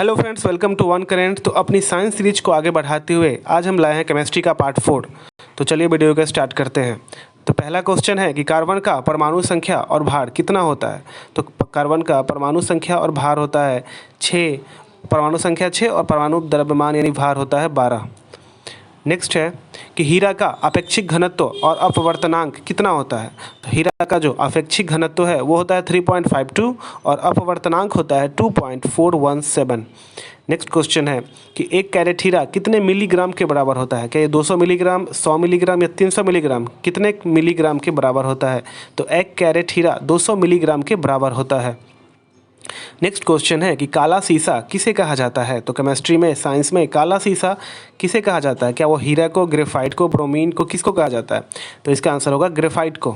Hello friends, welcome to one current. तो अपनी science series को आगे बढ़ाते हुए आज हम लाए हैं केमिस्ट्री का पार्ट 4। तो चलिए वीडियो को स्टार्ट करते हैं। तो पहला क्वेश्चन है कि कार्बन का परमाणु संख्या और भार कितना होता है। तो कार्बन का परमाणु संख्या और भार होता है 6, परमाणु संख्या 6 और परमाणु द्रव्यमान यानी भार होता है 12। नेक्स्ट है कि हीरा का अपेक्षिक घनत्व और अपवर्तनांक कितना होता है। तो हीरा का जो अपेक्षिक घनत्व है वो होता है 3.52 और अपवर्तनांक होता है 2.417। नेक्स्ट क्वेश्चन है कि 1 कैरेट हीरा कितने मिलीग्राम के बराबर होता है। क्या ये 200 मिलीग्राम, 100 मिलीग्राम या 300 मिलीग्राम, कितने मिलीग्राम के बराबर होता है। तो 1 कैरेट हीरा 200 मिलीग्राम के बराबर होता है। नेक्स्ट क्वेश्चन है कि काला सीसा किसे कहा जाता है। तो केमिस्ट्री में, साइंस में काला सीसा किसे कहा जाता है। क्या वो हीरा को, ग्रेफाइट को, ब्रोमीन को, किसको कहा जाता है। तो इसका आंसर होगा ग्रेफाइट को।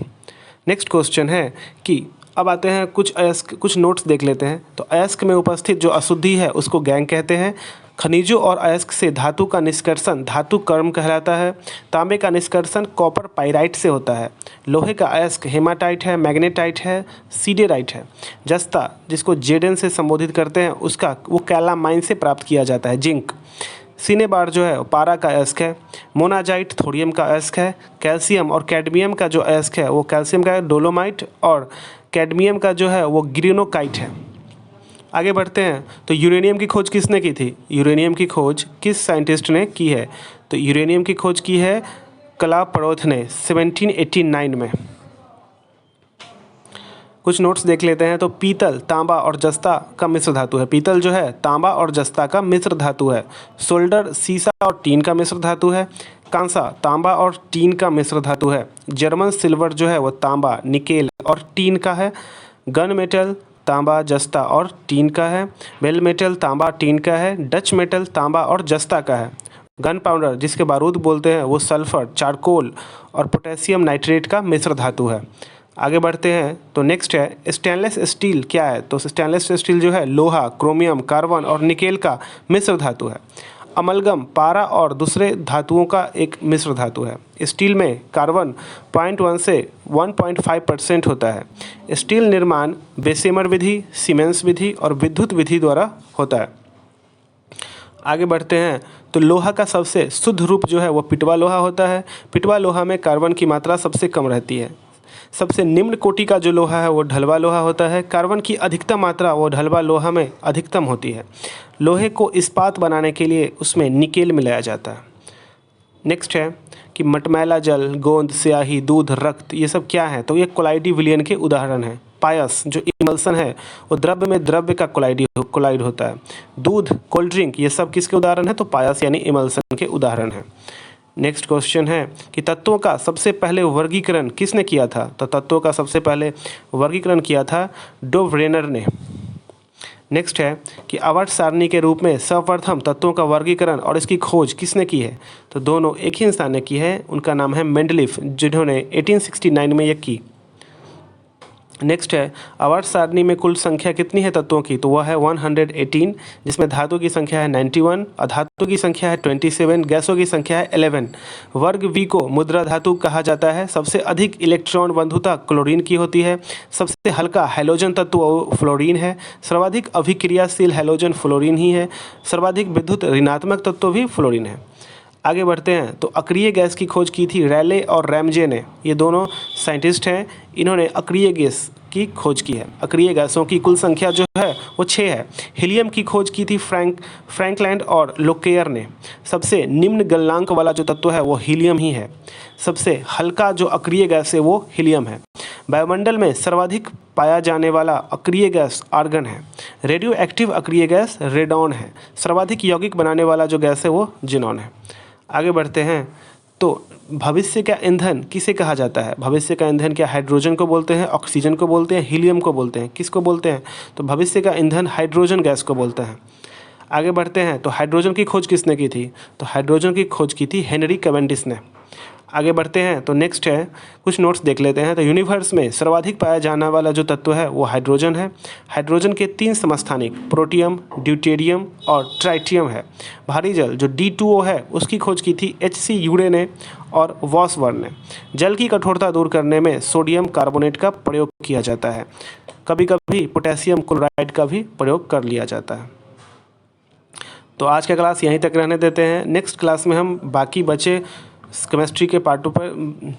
नेक्स्ट क्वेश्चन है कि अब आते हैं कुछ नोट्स देख लेते हैं। तो अयस्क में उपस्थित जो अशुद्धि है उसको गैंग कहते हैं। खनिजों और अयस्क से धातु का निष्कर्षण धातु कर्म कहलाता है। तांबे का निष्कर्षण कॉपर पाइराइट से होता है। लोहे का अयस्क हेमाटाइट है, मैग्नेटाइट है, सीडेराइट है। जस्ता जिसको जेडन से संबोधित करते हैं उसका वो कैलामाइन से प्राप्त किया जाता है, जिंक। सिनेबार जो है पारा का अयस्क है। मोनाजाइट थोरियम का अयस्क है। कैल्शियम और कैडमियम का जो अयस्क है वो कैल्शियम का है, डोलोमाइट, और कैडमियम का जो है वो ग्रीनोकाइट है। आगे बढ़ते हैं। तो यूरेनियम की खोज किसने की थी। यूरेनियम की खोज किस साइंटिस्ट ने की है। तो यूरेनियम की खोज की है कलापरोथ ने 1789 में। कुछ नोट्स देख लेते हैं। तो पीतल तांबा और जस्ता का मिश्र धातु है। पीतल जो है तांबा और जस्ता का मिश्र धातु है। सोल्डर सीसा और टीन का मिश्र धातु है। कांसा तांबा और टीन का मिश्र धातु है। जर्मन सिल्वर जो है वो तांबा, निकेल और टीन का है। गन मेटल तांबा, जस्ता और टीन का है। बेल मेटल तांबा, टीन का है। डच मेटल तांबा और जस्ता का है। गन पाउडर जिसके बारूद बोलते हैं वो सल्फर, चारकोल और पोटेशियम नाइट्रेट का मिश्र धातु है। आगे बढ़ते हैं। तो नेक्स्ट है स्टेनलेस स्टील क्या है। तो स्टेनलेस स्टील जो है लोहा, क्रोमियम, कार्बन और निकेल का मिश्र धातु है। अमलगम पारा और दूसरे धातुओं का एक मिश्र धातु है। स्टील में कार्बन 0.1 से 1.5% होता है। स्टील निर्माण बेसेमर विधि, सीमेंस विधि और विद्युत विधि द्वारा होता है। आगे बढ़ते हैं। तो लोहा का सबसे शुद्ध रूप जो है वो पिटवा लोहा होता है। पिटवा लोहा में कार्बन की मात्रा सबसे कम रहती है। सबसे निम्न कोटि का जो लोहा है वो ढलवा लोहा होता है। कार्बन की अधिकतम मात्रा वो ढलवा लोहा में अधिकतम होती है। लोहे को इस्पात बनाने के लिए उसमें निकेल मिलाया जाता है। नेक्स्ट है कि मटमैला जल, गोंद, स्याही, दूध, रक्त, ये सब क्या है। तो ये कोलाइडी विलयन के उदाहरण हैं। पायस जो इमल्सन है वो द्रव्य में द्रव्य का कोलाइड होता है। दूध, कोल्ड ड्रिंक, ये सब किसके उदाहरण है। तो पायस यानी इमल्सन के उदाहरण हैं। नेक्स्ट क्वेश्चन है कि तत्वों का सबसे पहले वर्गीकरण किसने किया था। तो तत्वों का सबसे पहले वर्गीकरण किया था डो व्रेनर ने। नेक्स्ट है कि आवर्त सारणी के रूप में सर्वप्रथम तत्वों का वर्गीकरण और इसकी खोज किसने की है। तो दोनों एक ही इंसान ने की है, उनका नाम है मेंडलीफ, जिन्होंने 1869 में यह की। नेक्स्ट है आवर्त सारणी में कुल संख्या कितनी है तत्वों की। तो वह है 118, जिसमें धातु की संख्या है 91, अधातु की संख्या है 27, गैसों की संख्या है 11। वर्ग वी को मुद्रा धातु कहा जाता है। सबसे अधिक इलेक्ट्रॉन बंधुता क्लोरीन की होती है। सबसे हल्का हैलोजन तत्व फ्लोरीन है। सर्वाधिक अभिक्रियाशील हैलोजन फ्लोरीन ही है। सर्वाधिक विद्युत ऋणात्मक तत्व भी फ्लोरीन है। आगे बढ़ते हैं। तो अक्रिय गैस की खोज की थी रैले और रैमजे ने। ये दोनों साइंटिस्ट हैं, इन्होंने अक्रिय गैस की खोज की है। अक्रिय गैसों की कुल संख्या जो है वो 6 है। हीलियम की खोज की थी फ्रैंकलैंड और लोकेयर ने। सबसे निम्न गलनांक वाला जो तत्व है वो हीलियम ही है। सबसे हल्का जो अक्रिय गैस है वो हीलियम है। वायुमंडल में सर्वाधिक पाया जाने वाला अक्रिय गैस आर्गन है। रेडियो एक्टिव अक्रिय गैस रेडॉन है। सर्वाधिक यौगिक बनाने वाला जो गैस है वो जिनॉन है। आगे बढ़ते हैं। तो भविष्य का ईंधन किसे कहा जाता है। भविष्य का ईंधन क्या हाइड्रोजन को बोलते हैं, ऑक्सीजन को बोलते हैं, हीलियम को बोलते हैं, किसको बोलते हैं। तो भविष्य का ईंधन हाइड्रोजन गैस को बोलते हैं। आगे बढ़ते हैं। तो हाइड्रोजन की खोज किसने की थी। तो हाइड्रोजन की खोज की थी हेनरी कैवेंडिश ने। आगे बढ़ते हैं। तो नेक्स्ट है कुछ नोट्स देख लेते हैं। तो यूनिवर्स में सर्वाधिक पाया जाने वाला जो तत्व है वो हाइड्रोजन है। हाइड्रोजन के 3 समस्थानिक प्रोटियम, ड्यूटेरियम और ट्राइटियम है। भारी जल जो D2O है उसकी खोज की थी HC यूरे ने और वॉसवर्न ने। जल की कठोरता दूर करने में सोडियम कार्बोनेट का प्रयोग किया जाता है। कभी कभी पोटेशियम क्लोराइड का भी प्रयोग कर लिया जाता है। तो आज का क्लास यहीं तक रहने देते हैं। नेक्स्ट क्लास में हम बाकी बचे केमिस्ट्री के पार्टों पर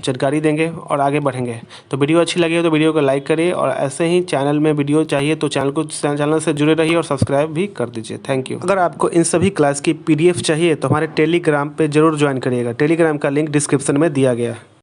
जानकारी देंगे और आगे बढ़ेंगे। तो वीडियो अच्छी लगी हो तो वीडियो को लाइक करिए और ऐसे ही चैनल में वीडियो चाहिए तो चैनल से जुड़े रहिए और सब्सक्राइब भी कर दीजिए। Thank you. अगर आपको इन सभी क्लास की PDF चाहिए तो हमारे टेलीग्राम पे ज़रूर ज्वाइन करिएगा। टेलीग्राम का लिंक डिस्क्रिप्शन में दिया गया है।